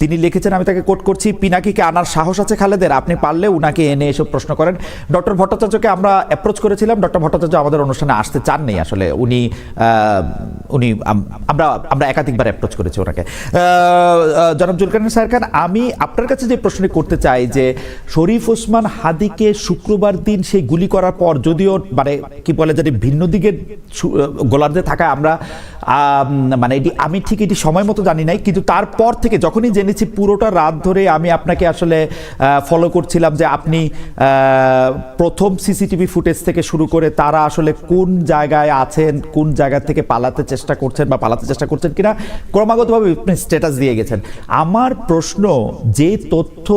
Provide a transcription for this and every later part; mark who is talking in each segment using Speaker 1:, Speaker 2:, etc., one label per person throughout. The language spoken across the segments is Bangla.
Speaker 1: তিনি লিখেছেন, আমি তাকে কোট করছি, পিনাকিকে আনার সাহস আছে খালেদের? আপনি পারলে উনাকে এনে এসব প্রশ্ন করেন। ডক্টর ভট্টাচার্যকে আমরা অ্যাপ্রোচ করেছিলাম, ডক্টর ভট্টাচার্য আমাদের অনুষ্ঠানে আসতে চাননি আসলে। উনি আমরা একাধিকবার অ্যাপ্রোচ করেছি ওনাকে। জনাব জুলকারনাইন সাহের খান, আমি আপনার কাছে যে প্রশ্ন করতে চাই যে শরীফ ওসমান হাদিকে শুক্রবার দিন সেই গুলি করার পর, যদিও মানে কি বলে যদি ভিন্ন দিকের গোলার্ধে থাকা আমরা মানে আমি ঠিক এটি সময় মতো জানি নাই, কিন্তু তারপর থেকে যখনই জেনেছি পুরোটা রাত ধরে আমি আপনাকে আসলে ফলো করছিলাম যে আপনি প্রথম সিসিটিভি ফুটেজ থেকে শুরু করে তারা আসলে কোন জায়গায় আছেন, কোন জায়গা থেকে পালাতে চেষ্টা করছেন কিনা ক্রমাগতভাবে আপনি স্ট্যাটাস দিয়ে গেছেন। আমার প্রশ্ন, যে তথ্য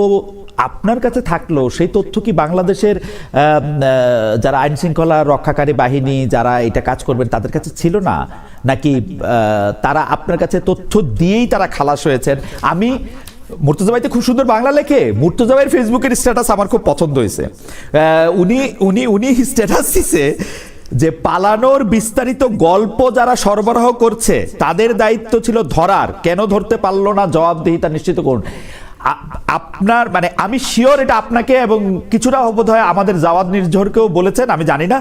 Speaker 1: আপনার কাছে থাকলো সেই তথ্য কি বাংলাদেশের যারা আইন শৃঙ্খলা রক্ষাকারী বাহিনী যারা এটা কাজ করবেন তাদের কাছে ছিল না, নাকি তারা আপনার কাছে তথ্য দিয়েই তারা খালাস হয়েছেন? আমি মুর্তজা ভাই তো খুব সুন্দর বাংলা লেখে, মুর্তজা ভাইয়ের ফেসবুকের স্ট্যাটাস আমার খুব পছন্দ হয়েছে। উনি স্ট্যাটাস দিছে যে পালানোর বিস্তারিত গল্প যারা সরবরাহ করছে তাদের দায়িত্ব ছিল ধরার, কেন ধরতে পারলো না জবাবদিহিতা নিশ্চিত করুন। আপনার মানে আমি শিওর এটা আপনাকে এবং কিছুটা বোধ হয় আমাদের জাওয়াদ নির্ঝরকেও বলেছেন, আমি জানি না,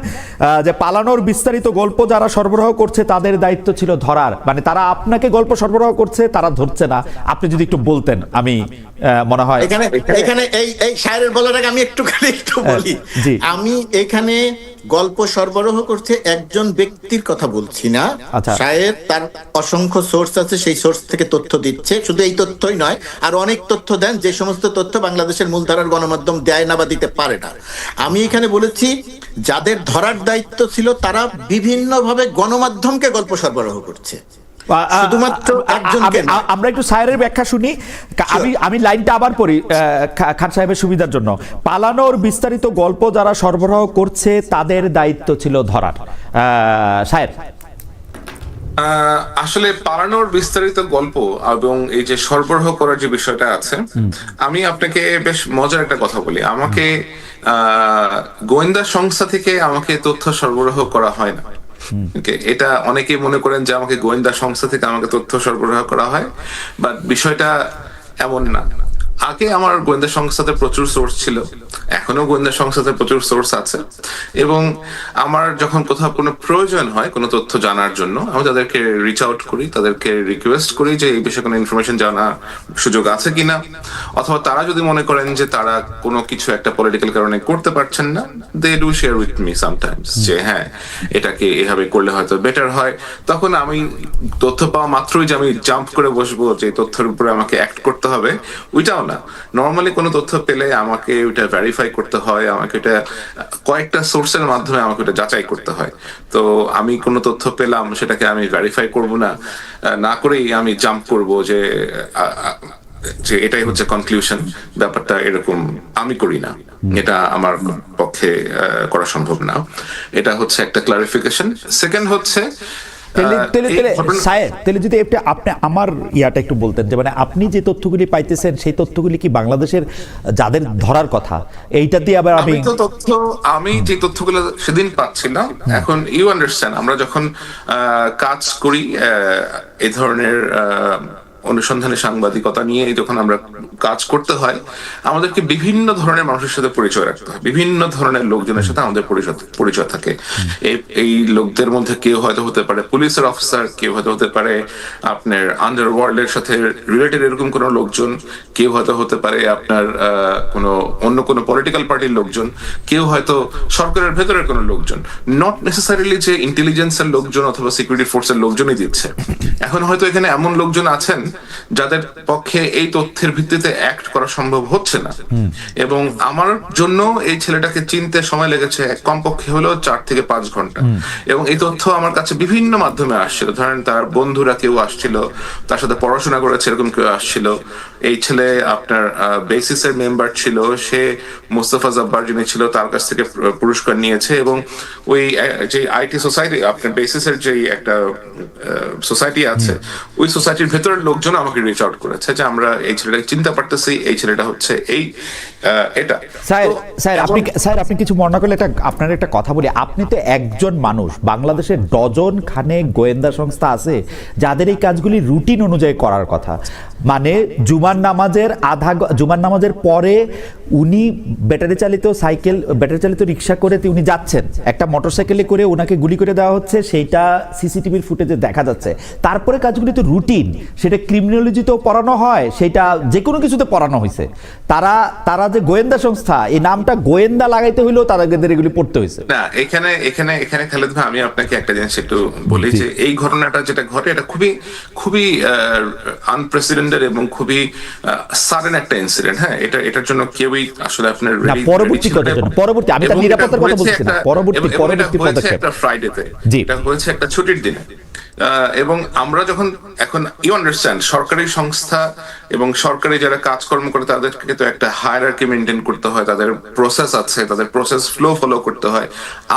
Speaker 1: যে পালানোর বিস্তারিত গল্প যারা সরবরাহ করছে তাদের দায়িত্ব ছিল ধরার, মানে তারা আপনাকে গল্প সরবরাহ করছে, তারা ধরছে না। আপনি যদি একটু বলতেন, আমি মনে হয়
Speaker 2: এখানে এই শায়ের বলার আগে আমি একটু বলি। আমি এখানে গল্প সরবরাহ করছে একজন ব্যক্তির কথা বলছি না। শায়ের তার অসংখ্য সোর্স আছে, সেই সোর্স থেকে তথ্য দিচ্ছে। শুধু এই তথ্যই নয়, আর অনেক তথ্য দেন যে সমস্ত তথ্য বাংলাদেশের মূলধারার গণমাধ্যম দেয় না বা দিতে পারে না। আমি এখানে বলেছি যাদের ধরার দায়িত্ব ছিল তারা বিভিন্নভাবে গণমাধ্যমকে গল্প সরবরাহ করছে।
Speaker 1: আমরা একটু সায়েরের ব্যাখ্যা শুনি, আমি লাইনটা আবার পড়ি খান সাহেবের সুবিধার জন্য। পালানোর বিস্তারিত গল্প যারা সরবরাহ করছে তাদের দায়িত্ব ছিল ধরার। সায়ের,
Speaker 3: আসলে পালানোর বিস্তারিত গল্প এবং এই যে সরবরাহ করার যে বিষয়টা আছে, আমি আপনাকে বেশ মজার একটা কথা বলি। আমাকে গোয়েন্দা সংস্থা থেকে আমাকে তথ্য সরবরাহ করা হয় না। এটা অনেকেই মনে করেন যে আমাকে গোয়েন্দা সংস্থা থেকে আমাকে তথ্য সরবরাহ করা হয়, বাট বিষয়টা এমন না। আগে আমার গোয়েন্দা সংস্থাতে প্রচুর সোর্স ছিল, এখনো গোয়েন্দা সংস্থাতে প্রচুর সোর্স আছে, এবং আমার যখন কোথাও কোনো প্রয়োজন হয় কোনো তথ্য জানার জন্য আমি তাদেরকে রিচ আউট করি, তাদেরকে রিকোয়েস্ট করি যে এই বিষয়ে কোনো ইনফরমেশন জানার সুযোগ আছে কিনা, অথবা তারা যদি মনে করেন যে তারা কোনো কিছু একটা পলিটিক্যাল কারণে করতে পারছেন না, they do share with me sometimes যে হ্যাঁ এটাকে এভাবে করলে হয়তো বেটার হয়। তখন আমি তথ্য পাওয়া মাত্রই যে আমি জাম্প করে বসবো যে তথ্যের উপরে আমাকে অ্যাক্ট করতে হবে, ওইটাও না। নর্মালি কোনো তথ্য পেলে আমাকে ওইটা ভেরিফাই করতে হয়, আমাকে এটা কয়েকটা সোর্সের মাধ্যমে আমাকে ওটা যাচাই করতে হয়। তো আমি কোনো তথ্য পেলাম সেটাকে আমি ভেরিফাই করব না করেই আমি জাম্প করব যে এটাই হচ্ছে কনক্লুশন। ব্যাপারটা এরকম আমি করি না, এটা আমার পক্ষে করা সম্ভব না। এটা হচ্ছে একটা ক্লারিফিকেশন। সেকেন্ড হচ্ছে
Speaker 1: যদি আপনি আমার ইয়াটা একটু বলতেন যে মানে আপনি যে তথ্যগুলি পাইতেছেন সেই তথ্যগুলি কি বাংলাদেশের যাদের ধরার কথা এইটা দিয়ে আবার
Speaker 3: আমি যে তথ্যগুলো সেদিন পাচ্ছিলাম, এখন ইউ আন্ডারস্ট্যান্ড আমরা যখন কাজ করি এই ধরনের অনুসন্ধানী সাংবাদিকতা নিয়ে যখন আমরা কাজ করতে হয়, আমাদেরকে বিভিন্ন ধরনের মানুষের সাথে পরিচয় রাখতে হয়, বিভিন্ন ধরনের লোকজনের সাথে আমাদের পরিচয় থাকে। এই লোকদের মধ্যে কেউ হয়তো হতে পারে পুলিশের অফিসার, কেউ হয়তো হতে পারে আপনার আন্ডারওয়ার্ল্ডের সাথে রিলেটেড এরকম কোনো লোকজন, কেউ হয়তো হতে পারে আপনার অন্য কোনো পলিটিক্যাল পার্টির লোকজন, কেউ হয়তো সরকারের ভেতরের কোনো লোকজন, নট নেসেসারিলি যে ইন্টেলিজেন্সের লোকজন অথবা সিকিউরিটি ফোর্সের লোকজনই দিচ্ছে। এখন হয়তো এখানে এমন লোকজন আছেন যাদের পক্ষে এই তথ্যের ভিত্তিতে অ্যাক্ট করা সম্ভব হচ্ছে না, এবং আমার জন্য এই ছেলেটাকে চিনতে সময় লেগেছে কমপক্ষে হলো 4 থেকে 5 ঘন্টা। এবং এই তথ্য আমার কাছে বিভিন্ন মাধ্যমে আসছিল। ধরেন তার বন্ধুরা কেউ আসছিল, তার সাথে পড়াশোনা করেছে এরকম কেউ আসছিল। এই ছেলে আপনার বেসিসের মেম্বার ছিল, সে মোস্তফা জব্বার যিনি ছিল তার কাছ থেকে পুরস্কার নিয়েছে, এবং ওই যে আইটি সোসাইটি আপনার বেসিসের যে একটা সোসাইটি আছে, ওই সোসাইটির ভেতরের লোকজন আমাকে রিচ আউট করেছে যে আমরা এই ছেলেটাকে চিনতে পারতেছি, এই ছেলেটা হচ্ছে এই এটা।
Speaker 1: স্যার আপনি কিছু মনে করলে আপনার একটা কথা বলি, আপনি তো একজন মানুষ, বাংলাদেশের ডজন খানেক গোয়েন্দা সংস্থা আছে যাদের এই কাজগুলি রুটিন অনুযায়ী করার কথা। মানে জুমার নামাজের পরে উনি ব্যাটারি চালিত রিক্সা করে উনি যাচ্ছেন, একটা মোটরসাইকেলে করে ওনাকে গুলি করে দেওয়া হচ্ছে, সেইটা সিসিটিভির ফুটেজে দেখা যাচ্ছে। তারপরে কাজগুলি তো রুটিন, সেটা ক্রিমিনোলজিতেও পড়ানো হয়, সেটা যে কোনো কিছুতে পড়ানো হয়েছে। তারা যে গোয়েন্দা সংস্থা, এই নামটা গোয়েন্দা লাগাইতে হইলেও তাদের এগুলি পড়তে হয়েছে।
Speaker 3: না, এখানে খালেদ ভাই, আমি আপনাকে একটা জিনিস একটু বলি যে এই ঘটনাটা যেটা ঘটে, এটা খুবই খুবই আনপ্রেসিডেন্টেড এবং খুবই সাডেন একটা ইনসিডেন্ট। হ্যাঁ, এটার জন্য কেউই আসলে আপনার
Speaker 1: পরবর্তী আমি তার নিরাপত্তার কথা বলছি না, পরবর্তী পদক্ষেপ
Speaker 3: একটা ফ্রাইডেতে, এটা হয়েছে একটা ছুটির দিনে। এবং আমরা যখন এখন ইউ আন্ডারস্ট্যান্ড, সরকারি সংস্থা এবং সরকারি যারা কাজকর্ম করে তাদেরকে তো একটা হায়ারার্কি মেনটেন করতে হয়, তাদের প্রসেস আছে, তাদের প্রসেস ফলো করতে হয়।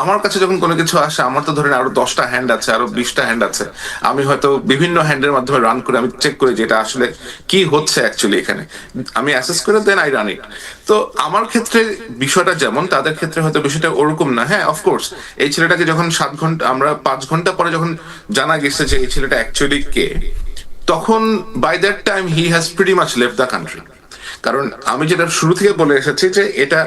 Speaker 3: আমার কাছে যখন কোনো কিছু আসে, আমার তো ধরেন আরো 10টা হ্যান্ড আছে, আরো 20টা হ্যান্ড আছে, আমি হয়তো বিভিন্ন হ্যান্ডের মাধ্যমে রান করে আমি চেক করি যে এটা আসলে কি হচ্ছে অ্যাকচুয়ালি, এখানে আমি অ্যাসেস করে দেন আই রান ইট। তো আমার ক্ষেত্রে বিষয়টা যেমন, তাদের ক্ষেত্রে হয়তো বিষয়টা ওরকম না। হ্যাঁ, অফকোর্স এই ছেলেটাকে যখন 7 ঘন্টা, আমরা 5 ঘন্টা পরে যখন জানা গেছে যে এই ছেলেটা অ্যাকচুয়ালি কে, তখন by that time he has pretty much left the country. কারণ আমি যেটা শুরু থেকে বলে এসেছি যে এটা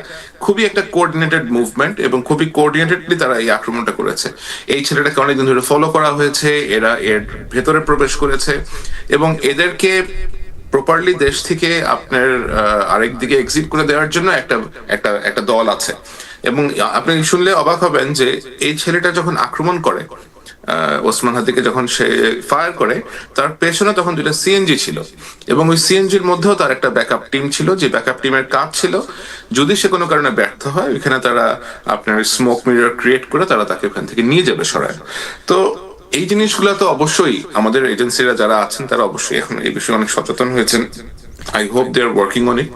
Speaker 3: খুবই একটা কোঅর্ডিনেটেড মুভমেন্ট এবং খুবই কোঅর্ডিনেটেডলি তারা এই আক্রমণটা করেছে। এই ছেলেটাকে অনেকদিন ধরে ফলো করা হয়েছে, এরা এর ভেতরে প্রবেশ করেছে এবং এদেরকে প্রপারলি দেশ থেকে আপনার আরেক দিকে এক্সিট করে দেওয়ার জন্য একটা দল আছে। এবং আপনি শুনলে অবাক হবেন যে এই ছেলেটা যখন আক্রমণ করে, ওসমান হাদিকে যখন সে ফায়ার করে, তার পেছনে তখন 2টা সিএনজি ছিল এবং ওই সিএনজির মধ্যেও তার একটা ব্যাকআপ টিম ছিল, যে ব্যাকআপ টিমের কাজ ছিল যদি সে কোনো কারণে ব্যর্থ হয়, ওইখানে তারা আপনার স্মোক মিরর ক্রিয়েট করে তারা তাকে ওখান থেকে নিয়ে যাবে সরায়। তো এই জিনিসগুলো তো অবশ্যই আমাদের এজেন্সিরা যারা আছেন তারা অবশ্যই এখন এই বিষয়ে অনেক সচেতন হয়েছেন। I hope they are working on it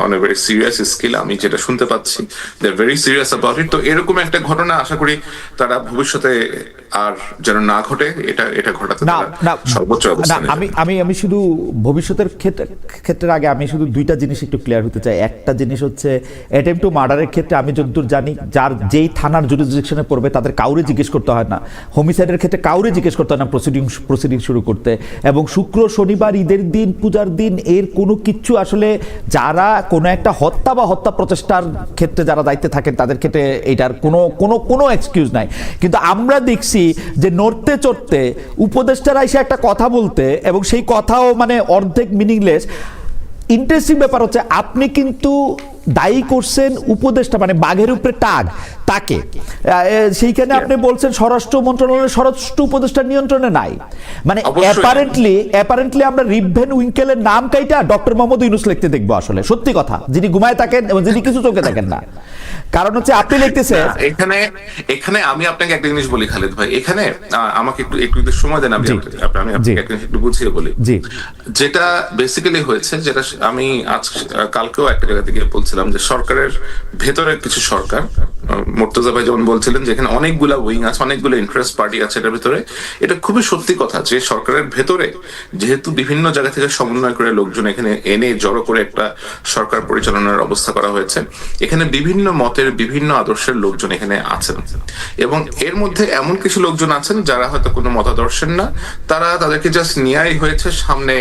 Speaker 3: on a very serious scale. আমি যেটা শুনতে পাচ্ছি, they are very serious about it. তো এরকম একটা ঘটনা আশা করি তারা ভবিষ্যতে আর যেন না ঘটে, এটা ঘটাতে সর্বোচ্চ অবস্থানে।
Speaker 1: আমি শুধু ভবিষ্যতের ক্ষেত্রের আগে আমি শুধু 2টা জিনিস একটু ক্লিয়ার হতে চাই। একটা জিনিস হচ্ছে অ্যাটেম্পট টু মার্ডারের ক্ষেত্রে আমি যতদূর জানি, যেই থানার জুরিসডিকশনে পড়বে তাদের কাউরে জিজ্ঞেস করতে হয় না। হোমিসাইডের ক্ষেত্রে কাউরে জিজ্ঞেস করতে হয় না প্রসিডিং শুরু করতে। এবং শুক্র, শনিবার, ঈদের দিন, পূজার দিন, এর কোনো কিছু আসলে যারা কোনো একটা হত্যা বা হত্যা প্রচেষ্টার ক্ষেত্রে যারা দায়িত্বে থাকেন তাদের ক্ষেত্রে এটার কোনো এক্সকিউজ নাই। কিন্তু আমরা দেখছি যে নড়তে চড়তে উপদেষ্টারা এসে একটা কথা বলতে, এবং সেই কথাও মানে অর্ধেক মিনিংলেস। ইন্টারেস্টিং ব্যাপার হচ্ছে আপনি কিন্তু দায়ী করছেন উপদেষ্টা, মানে বাঘের উপরে টাক তাকে, সেইখানে আপনি বলছেন স্বরাষ্ট্র মন্ত্রণালয়ের স্বরাষ্ট্র উপদেষ্টার নিয়ন্ত্রণে নাই। মানে অ্যাপারেন্টলি আমরা রিভেন উইঙ্কেলের নাম কাইটা ডক্টর মোহাম্মদ ইউনূস লিখতে দেখবো, আসলে সত্যি কথা, যিনি ঘুমায় থাকেন এবং যিনি কিছু চোখে দেখেন না। কারণ হচ্ছে আপনি লিখতেছেন
Speaker 3: এখানে আমি আপনাকে একটা জিনিস বলি খালেদ ভাই, এখানে আমাকে একটু সময় দেন, আমি আপনাকে একটু বুঝিয়ে বলি। যেটা বেসিক্যালি হয়েছে, যেটা আমি কালকেও একটা জায়গা থেকে বলছিলাম, যে সরকারের ভেতরে কিছু সরকার, মুর্তজা ভাই যেমন বলছিলেন যে এখানে অনেকগুলা উইং আছে, অনেকগুলো ইন্টারেস্ট পার্টি আছে এটার ভিতরে। এটা খুবই সত্যি কথা যে সরকারের ভেতরে যেহেতু বিভিন্ন জায়গা থেকে সমন্বয় করে লোকজন এখানে এনে জড়ো করে একটা সরকার পরিচালনার অবস্থা করা হয়েছে। এখানে বিভিন্ন মতের, বিভিন্ন আদর্শের লোকজন এখানে আছেন এবং এর মধ্যে এমন কিছু লোকজন আছেন যারা হয়তো কোনো মতাদর্শের না, তারা তাদেরকে জাস্ট নিয়াই হয়েছে সামনে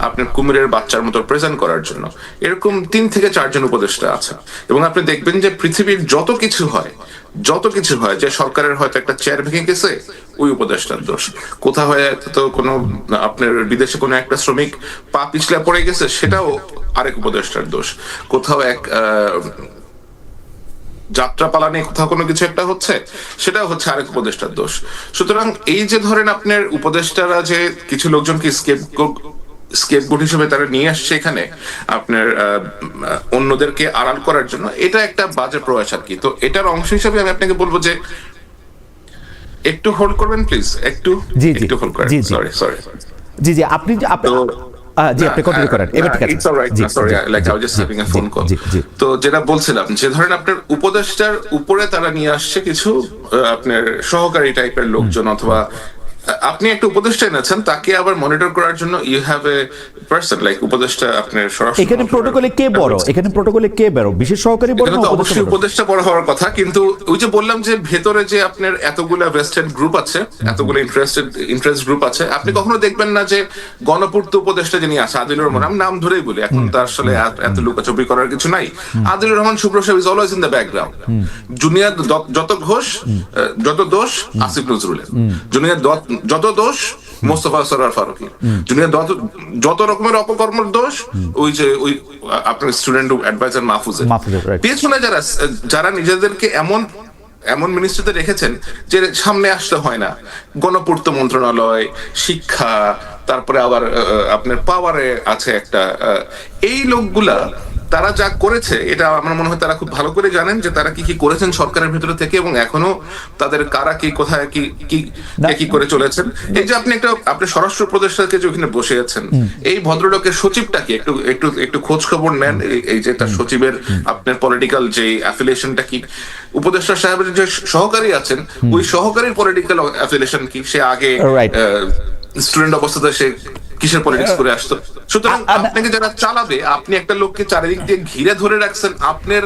Speaker 3: আপনার কুমিরের বাচ্চার মতো প্রেজেন্ট করার জন্য। এরকম 3 থেকে 4 জন উপদেষ্টা আছে এবং আপনি দেখবেন যে পৃথিবীর যত কিছু হয় যে সরকারের হয়তো একটা চেয়ার ভেঙে গেছে, ওই উপদেষ্টার দোষ। কোথাও হয়তো কোনো আপনার বিদেশে কোনো একটা শ্রমিক পা পিছলে পড়ে গেছে, সেটাও আরেক উপদেষ্টার দোষ। কোথাও এক যাত্রা পালানে কোথাও কোনো কিছু একটা হচ্ছে, সেটাও হচ্ছে আরেক উপদেষ্টার দোষ। সুতরাং এই যে ধরেন আপনার উপদেষ্টারা যে কিছু লোকজনকে স্কেপগোট হিসেবে তারা নিয়ে আসছে এখানে আপনার অন্যদেরকে আড়াল করার জন্য, এটা একটা বাজে প্রয়াস আর কি। তো এটার অংশ হিসেবে আমি আপনাকে বলবো যে একটু হোল্ড করবেন প্লিজ, একটু হোল্ড করেন। সরি
Speaker 1: জি আপনি কন্টিনিউ করেন।
Speaker 3: তো যেটা বলছিলাম যে ধরেন আপনার উপদেষ্টার উপরে তারা নিয়ে আসছে কিছু আপনার সহকারী টাইপের লোকজন অথবা আপনি একটা উপদেষ্টা এনেছেন, তাকে আবার মনিটর করার জন্য you have a person like উপদেষ্টা। আপনার সরাসরি
Speaker 1: এখানে প্রোটোকলে কে বড়, এখানে প্রোটোকলে কে বড়, বিশেষ সহকারী বড় না
Speaker 3: অবশ্যই উপদেষ্টা বড় হওয়ার কথা, কিন্তু ওই যে বললাম যে ভেতরে যে আপনার এতগুলা ভেস্টেড গ্রুপ আছে, এতগুলো ইন্টারেস্ট গ্রুপ আছে, আপনি কখনো দেখবেন না যে গণপূর্ত উপদেষ্টা যিনি আছে আদিলুর রহমান, আমি নাম ধরেই বলি, এখন তো আসলে এত লুকাচুপি করার কিছু নাই, আদিলুর রহমান শুভ্র সাহেব is always in the background. Junior যত ঘোষ যত দোষ আসিফ নজরুলের, জুনিয়র যত দোষ মোস্তফা সরোয়ার ফারুকী, জুনিয়র যত রকমের অপকর্মের দোষ ওই যে ওই আপনার স্টুডেন্ট অ্যাডভাইজার মাহফুজের। পেছনে যারা নিজেদেরকে এমন মিনিস্ট্রিতে রেখেছেন যে সামনে আসতে হয় না, গণপূর্ত মন্ত্রণালয়, শিক্ষা, তারপরে আবার আপনার পাওয়ারে আছে একটা, এই লোকগুলা তারা যা করেছে এটা আমার মনে হয় তারা খুব ভালো করে জানেন যে তারা কি কি করেছেন সরকারের ভিতরে থেকে, এবং এখনো তাদের কারা কি কোথায় কি করে চলেছেন। এই যে আপনি স্বরাষ্ট্র উপদেষ্টাকে যে ওখানে বসে আছেন, এই ভদ্রলোকের সচিবটা কি একটু খোঁজ খবর নেন, এই যে তার সচিবের আপনার পলিটিক্যাল যে অ্যাফিলিয়েশনটা কি, উপদেষ্টা সাহেবের যে সহকারী আছেন ওই সহকারীর পলিটিক্যাল অ্যাফিলিয়েশন কি, সে আগে স্টুডেন্ট অবস্থাতে সে কিসের পলিটিক্স করে আসতো। সুতরাং আপনাকে যারা চালাবে, আপনি একটা লোককে চারিদিক দিয়ে ঘিরে ধরে রাখছেন, আপনার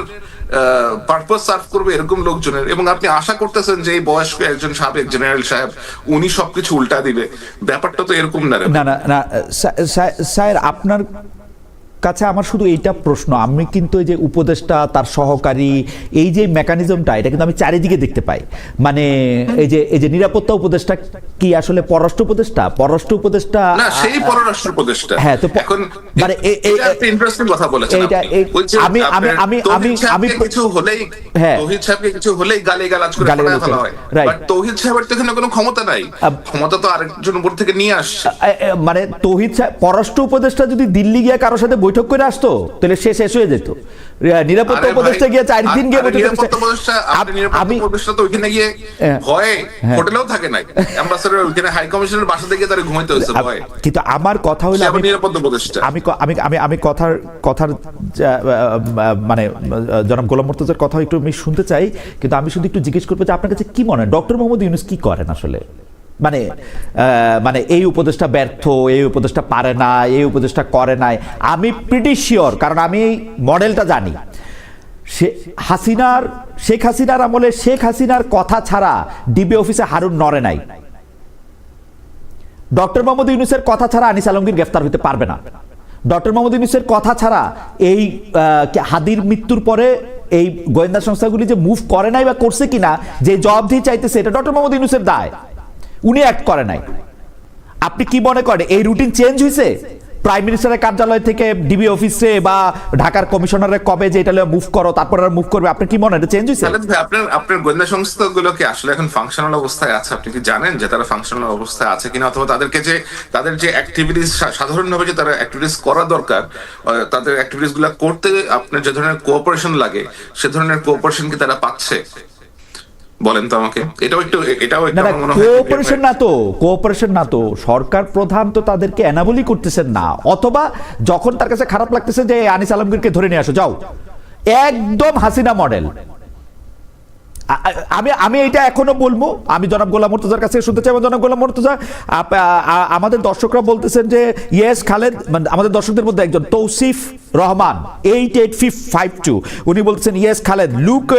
Speaker 3: পারপাস সার্ভ করবে এরকম লোকজনের, এবং আপনি আশা করতেছেন যে এই বয়স্ক একজন সাবেক জেনারেল সাহেব উনি সবকিছু উল্টা দিবে, ব্যাপারটা তো এরকম না।
Speaker 1: না স্যার, আপনার কাছে আমার শুধু এইটা প্রশ্ন, আমি কিন্তু এই যে উপদেষ্টা তার সহকারী এই যে মেকানিজমটা, এটা কিন্তু আমি চারিদিকে দেখতে পাই। মানে এই যে নিরাপত্তা উপদেষ্টা কি আসলে পররাষ্ট্র উপদেষ্টা
Speaker 3: না, সেই পররাষ্ট্র উপদেষ্টা।
Speaker 1: হ্যাঁ, তো
Speaker 3: এখন
Speaker 1: মানে
Speaker 3: একটা ইন্টারেস্টিং কথা বলেছেন আপনি। আমি কিছু হলেই তৌহিদ সাহেবকে কিছু হলেই গালিগালাজ করে ফেলা হয়, বাট তৌহিদ সাহেবের তো এখানে কোনো ক্ষমতা নাই, ক্ষমতা তো আরেকজন উপর থেকে নিয়ে আসছে।
Speaker 1: মানে তৌহিদ সাহেব পররাষ্ট্র উপদেষ্টা যদি দিল্লি গিয়ে কারোর সাথে বৈঠক করে আসতো তাহলে সে শেষ হয়ে যেত। নিরাপত্তা উপদেষ্টা গিয়ে 4 দিন গিয়ে
Speaker 3: আমি তো ওইখানে গিয়ে ভয়ে হোটেলেও থাকে নাই, অ্যাম্বাসেডর ওইখানে হাই কমিশনার বাসাতে গিয়ে তারা ঘুমাইতে হয়েছে ভয়ে।
Speaker 1: কিন্তু আমার কথা হলো
Speaker 3: নিরাপত্তা উপদেষ্টা,
Speaker 1: আমি কথার মানে জনাব গোলাম মুর্তজার কথা একটু আমি শুনতে চাই, কিন্তু আমি শুধু একটু জিজ্ঞেস করবো যে আপনার কাছে কি মনে হয় ডক্টর মোহাম্মদ ইউনূস কি করেন আসলে? মানে এই উপদেষ্টা ব্যর্থ, এই উপদেষ্টা পারে না, এই উপদেষ্টা করে নাই, আমি প্রিটি শিওর, কারণ আমি মডেলটা জানি। শেখ হাসিনার আমলে শেখ হাসিনার কথা ছাড়া ডিবি অফিসে হারুন নড়ে নাই। ডক্টর মোহাম্মদ ইউনূসের কথা ছাড়া আনিস আলমগীর গ্রেফতার হতে পারবে না। ডক্টর মোহাম্মদ ইউনূসের কথা ছাড়া এই হাদির মৃত্যুর পরে এই গোয়েন্দা সংস্থাগুলি যে মুভ করে নাই বা করছে কিনা, যে জবাবদিহি চাইতেছে, এটা ডক্টর মোহাম্মদ ইউনূসের দায়, উনি অ্যাক্ট করে নাই। আপনি কি মনে করেন এই রুটিন চেঞ্জ হয়েছে প্রাইম মিনিস্টারের কার্যালয় থেকে ডিবি অফিসে বা ঢাকার কমিশনারে কবে যে এটা মুভ করো তারপর আর মুভ করবে? আপনি কি মনে হয় এটা চেঞ্জ হয়েছে?
Speaker 3: আপনার গোয়েন্দা সংস্থাগুলোকে আসলে এখন ফাংশনাল অবস্থায় আছে, আপনি কি জানেন যে তারা ফাংশনাল অবস্থায় আছে কিনা, অথবা তাদের যে অ্যাক্টিভিটিস সাধারণভাবে যে তারা অ্যাক্টিভিটিস করা দরকার, তাদের অ্যাক্টিভিটিস গুলো করতে আপনার যে ধরনের কোঅপারেশন লাগে সে ধরনের কোঅপারেশন কি তারা পাচ্ছে? বলেন তো আমাকে। এটাও কোঅপারেশন না তো সরকার প্রধান তো তাদেরকে এনাবলি করতেছেন না, অথবা যখন তার কাছে খারাপ লাগতেছে যে আনিস আলমগীরকে ধরে নিয়ে আসো, যাও, একদম হাসিনা মডেল। আমি এটা এখনো বলবো, আমি জনাব গোলাম মুর্তজার কাছে শুনতে চাই। জনাব গোলাম মুর্তজা, আমাদের দর্শকরা বলতেছেন যে ইয়েস খালেদ, আমাদের দর্শকদের মধ্যে একজন তৌসিফ রহমান 88552 উনি বলতেছেন yes Khaled look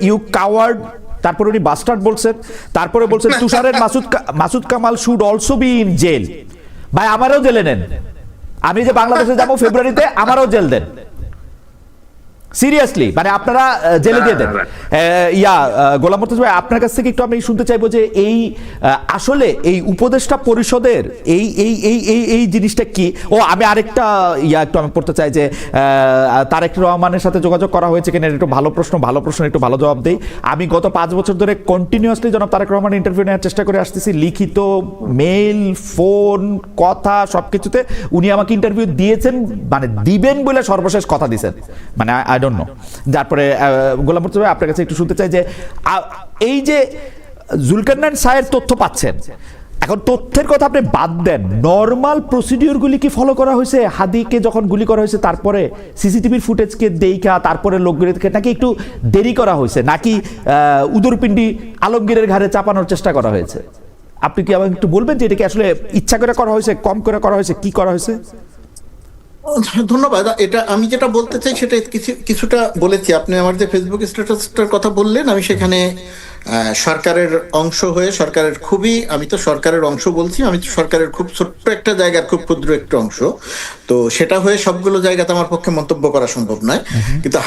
Speaker 3: you coward, তারপরে উনি বাস্টার্ড বলছেন, তারপরে বলছেন তুষারের Masud Kamal should also be in jail. ভাই আমারও জেলে নেন, আমি যে বাংলাদেশে যাবো ফেব্রুয়ারিতে, আমারও জেল দেন, সিরিয়াসলি, মানে আপনারা জেলে দিয়ে দেন। গোলাম মুর্তজা ভাই, আপনার কাছ থেকে একটু আমি শুনতে চাইবো যে এই আসলে এই উপদেষ্টা পরিষদের এই জিনিসটা কি। আমি আরেকটা একটু আমি পড়তে চাই যে তারেক রহমানের সাথে যোগাযোগ করা হয়েছে কিনা, একটু ভালো প্রশ্ন একটু ভালো জবাব দেই। আমি গত 5 বছর ধরে কন্টিনিউয়াসলি জনাব তারেক রহমানের ইন্টারভিউ নেওয়ার চেষ্টা করে আসতেছি, লিখিত, মেইল, ফোন, কথা, সবকিছুতে উনি আমাকে ইন্টারভিউ দিয়েছেন, মানে দিবেন বলে সর্বশেষ কথা দিয়েছেন, মানে আই ডোন্ট নো। তারপরে গোলাম মুর্তজা ভাই, আপনার কাছে একটু শুনতে চাই যে এই যে জুলকারনাইন সাহের তথ্য পাচ্ছেন, এখন তথ্যের কথা আপনি বাদ দেন, নর্মাল প্রসিডিওরগুলি কি ফলো করা হয়েছে? হাদিকে যখন গুলি করা হয়েছে তারপরে সিসিটিভির ফুটেজকে দেখা তারপরে লোকগুলিকে নাকি একটু দেরি করা হয়েছে, নাকি উদরপিণ্ডি আলমগীরের ঘাড়ে চাপানোর চেষ্টা করা হয়েছে?
Speaker 1: আপনি কি আমাকে একটু বলবেন যে এটা কি আসলে ইচ্ছা করে করা হয়েছে, কম করে করা হয়েছে, কি করা হয়েছে?
Speaker 2: ধন্যবাদ। এটা আমি যেটা বলতে চাই সেটা কিছুটা বলেছি। আপনি আমার যে ফেসবুক স্ট্যাটাসটার কথা বললেন, আমি সেখানে সরকারের অংশ হয়ে আমি তো সরকারের অংশ বলছি, আমি তো সরকারের খুব ছোট্ট একটা জায়গার খুব ক্ষুদ্র একটা অংশ, তো সেটা হয়ে সবগুলো জায়গাতে আমার পক্ষে মন্তব্য করা সম্ভব নয়। কিন্তু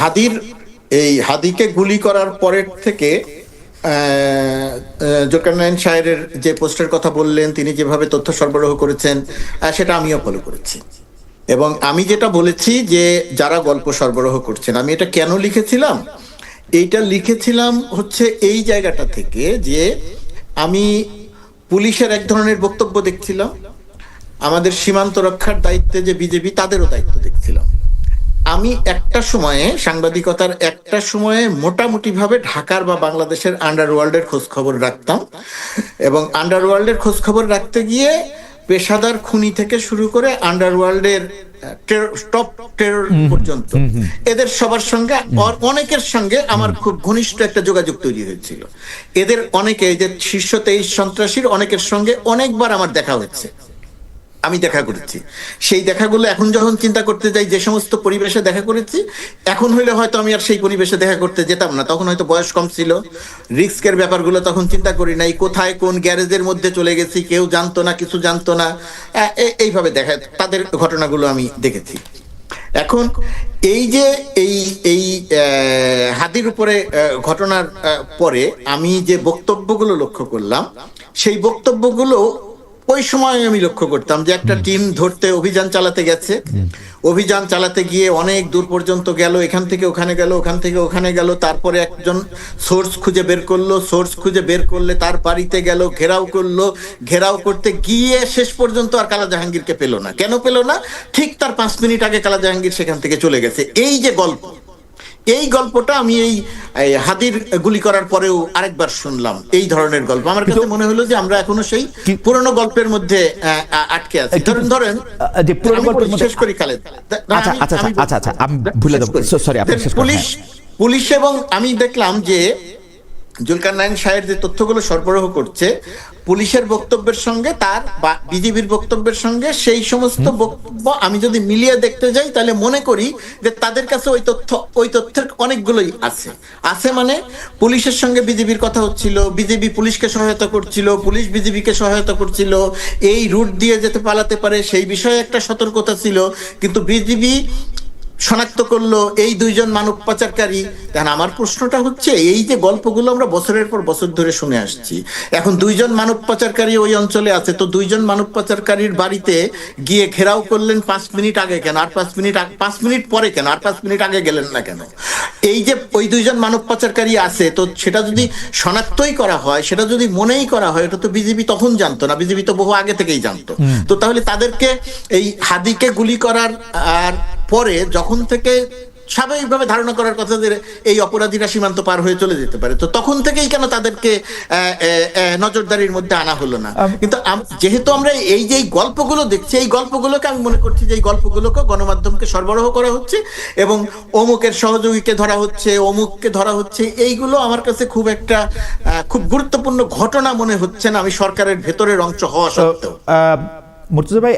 Speaker 2: হাদিকে গুলি করার পরের থেকে জুলকারনাইন সাহেবের যে পোস্টের কথা বললেন, তিনি যেভাবে তথ্য সরবরাহ করেছেন, সেটা আমিও ফলো করেছি। এবং আমি যেটা বলেছি যে যারা গল্প সরবরাহ করছেন, আমি এটা কেন লিখেছিলাম, এইটা লিখেছিলাম হচ্ছে এই জায়গাটা থেকে যে আমি পুলিশের এক ধরনের বক্তব্য দেখছিলাম, আমাদের সীমান্ত রক্ষার দায়িত্বে যে বিজেপি, তাদেরও দায়িত্ব দেখছিলাম। আমি একটা সময়ে সাংবাদিকতার একটা সময়ে মোটামুটি ভাবে ঢাকার বা বাংলাদেশের আন্ডারওয়ার্ল্ডের খোঁজ খবর রাখতাম, এবং আন্ডারওয়ার্ল্ডের খোঁজ খবর রাখতে গিয়ে পেশাদার খুনি থেকে শুরু করে আন্ডারওয়ার্ল্ডের টপ টেরর পর্যন্ত এদের সবার সঙ্গে, অনেকের সঙ্গে আমার খুব ঘনিষ্ঠ একটা যোগাযোগ তৈরি হয়েছিল। এদের অনেকে, যে শীর্ষ 23 সন্ত্রাসীর অনেকের সঙ্গে অনেকবার আমার দেখা হয়েছে, আমি দেখা করেছি। সেই দেখাগুলো এখন যখন চিন্তা করতে যাই, যে সমস্ত পরিবেশে দেখা করেছি, এখন হইলে হয়তো আমি আর সেই পরিবেশে দেখা করতে যেতাম না। তখন হয়তো বয়স কম ছিল, রিস্কের ব্যাপারগুলো তখন চিন্তা করি নাই, কোথায় কোন গ্যারেজের মধ্যে চলে গেছি কেউ জানতো না, কিছু জানতো না, এইভাবে দেখা, তাদের ঘটনাগুলো আমি দেখেছি। এখন এই যে এই হাদির উপরে ঘটনার পরে আমি যে বক্তব্যগুলো লক্ষ্য করলাম, সেই বক্তব্যগুলো ওই সময় আমি লক্ষ্য করতাম যে একটা টিম ধরতে অভিযান চালাতে গেছে, অভিযান চালাতে গিয়ে অনেক দূর পর্যন্ত গেল, এখান থেকে ওখানে গেল, ওখান থেকে ওখানে গেল, তারপরে একজন সোর্স খুঁজে বের করলো, সোর্স খুঁজে বের করলে তার বাড়িতে গেল, ঘেরাও করলো, ঘেরাও করতে গিয়ে শেষ পর্যন্ত আর কালা জাহাঙ্গীরকে পেল না। কেন পেল না? ঠিক তার 5 মিনিট আগে কালা জাহাঙ্গীর সেখান থেকে চলে গেছে। এই যে গল্প, এই গল্পটা আমি এই হাদির গুলি করার পরেও আরেকবার শুনলাম। এই ধরনের গল্প আমার কাছে মনে হলো যে আমরা এখনো সেই পুরনো গল্পের মধ্যে আটকে আছি। ধরেন
Speaker 1: যে পুরনো গল্পের মধ্যে
Speaker 2: শেষ করি খালেদ।
Speaker 1: আচ্ছা আমি ভুলে যাব, সরি, আপনি শেষ করুন।
Speaker 2: পুলিশ এবং আমি দেখলাম যে জুলকারনাইন সাহেব যে তথ্যগুলো সরবরাহ করছে, পুলিশের বক্তব্যের সঙ্গে তার বা বিজেপির বক্তব্যের সঙ্গে সেই সমস্ত বক্তব্য আমি যদি মিলিয়ে দেখতে যাই, তাহলে মনে করি যে তাদের কাছে ওই তথ্যের অনেকগুলোই আছে। মানে পুলিশের সঙ্গে বিজেপির কথা হচ্ছিল, বিজেপি পুলিশকে সহায়তা করছিল, পুলিশ বিজেপিকে সহায়তা করছিল, এই রুট দিয়ে যেতে পালাতে পারে সেই বিষয়ে একটা সতর্কতা ছিল। কিন্তু বিজেপি শনাক্ত করলো এই 2 জন মানব পাচারকারী। আমার প্রশ্নটা হচ্ছে, এই যে গল্পগুলো আমরা বছরের পর বছর ধরে শুনে আসছি, এখন 2 জন মানব পাচারকারী ওই অঞ্চলে আছে, তো 2 জন মানব পাচারকারীর বাড়িতে গিয়ে ঘেরাও করলেন 5 মিনিট আগে কেন, আর 5 মিনিট পরে কেন, আর 5 মিনিট আগে গেলেন না কেন? এই যে ওই 2 জন মানব পাচারকারী আছে, তো সেটা যদি শনাক্তই করা হয়, সেটা যদি মনেই করা হয়, এটা তো বিজেপি তখন জানতো না, বিজেপি তো বহু আগে থেকেই জানতো। তো তাহলে তাদেরকে এই হাদিকে গুলি করার আর পরে যখন থেকে স্বাভাবিকভাবে ধারণা করার কথা যে এই অপরাধীরা সীমান্ত পার হয়ে চলে যেতে পারে, তো তখন থেকেই কেন তাদেরকে নজরদারির মধ্যে আনা হলো না? কিন্তু যেহেতু আমরা এই যে গল্পগুলো দেখছি, এই গল্পগুলোকে আমি মনে করছি যে এই গল্পগুলোকে গণমাধ্যমকে সরবরাহ করা হচ্ছে এবং অমুকের সহযোগীকে ধরা হচ্ছে, অমুককে ধরা হচ্ছে, এইগুলো আমার কাছে খুব গুরুত্বপূর্ণ ঘটনা মনে হচ্ছে না, আমি সরকারের ভেতরের অংশ হওয়া সত্ত্বেও।
Speaker 1: মুর্তজা ভাই,